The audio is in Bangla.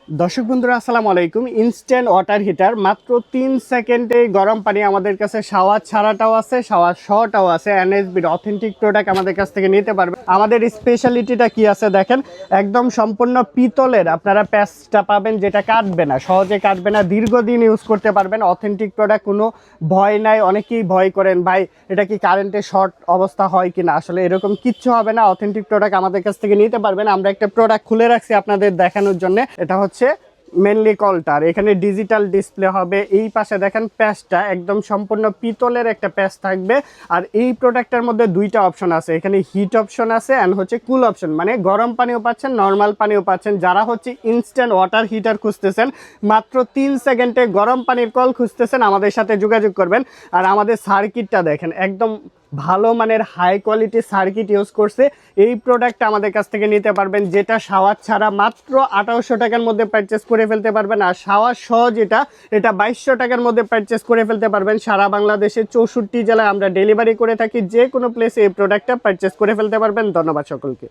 দর্শক বন্ধুরা আসসালামু আলাইকুম। ইনস্ট্যান্ট ওয়াটার হিটার মাত্র 3 সেকেন্ডে গরম পানি আমাদের কাছে শাওয়ার ছাড়াটাও আছে, শাওয়ার সহটাও আছে। এনএসবির অথেন্টিক প্রোডাক্ট আমাদের কাছ থেকে নিতে পারবে। আমাদের স্পেশালিটিটা কি আছে দেখেন, একদম সম্পূর্ণ পিতলের আপনারা প্যাচটা পাবেন, যেটা কাটবে না, সহজে কাটবে না, দীর্ঘদিন ইউজ করতে পারবেন। অথেন্টিক প্রোডাক্ট, কোনো ভয় নাই। অনেকেই ভয় করেন ভাই এটা কি কারেন্টে শর্ট অবস্থা হয় কিনা, আসলে এরকম কিচ্ছু হবে না। অথেন্টিক প্রোডাক্ট আমাদের কাছ থেকে নিতে পারবেন। আমরা একটা প্রোডাক্ট খুলে রাখছি আপনাদের দেখানোর জন্য। এটা হচ্ছে মেনলি কল্টার, এখানে ডিজিটাল ডিসপ্লে হবে। এই পাশে দেখেন প্যাচটা একদম সম্পূর্ণ পিতলের একটা প্যাচ থাকবে। আর এই প্রোডাক্টের মধ্যে দুইটা অপশন আছে, এখানে হিট অপশন আছে অ্যান্ড হচ্ছে কুল অপশন, মানে গরম পানিও পাচ্ছেন, নর্মাল পানিও পাচ্ছেন। যারা হচ্ছে ইনস্ট্যান্ট ওয়াটার হিটার খুঁজতেছেন, মাত্র 3 সেকেন্ডে গরম পানির কল খুঁজতেছেন, আমাদের সাথে যোগাযোগ করবেন। আর আমাদের সার্কিটটা দেখেন, একদম ভালো মানের হাই কোয়ালিটির সার্কিট ইউজ করছে। এই প্রোডাক্টটা আমাদের কাছ থেকে নিতে পারবেন, যেটা শাওয়ার ছাড়া মাত্র 2800 টাকার মধ্যে পারচেস করে ফেলতে পারবেন। আর শাওয়ার সহ যেটা, এটা 2200 টাকার মধ্যে পারচেস করে ফেলতে পারবেন। সারা বাংলাদেশে 64 জেলায় আমরা ডেলিভারি করে থাকি। যে কোনো প্লেসে এই প্রোডাক্টটা পারচেস করে ফেলতে পারবেন। ধন্যবাদ সকলকে।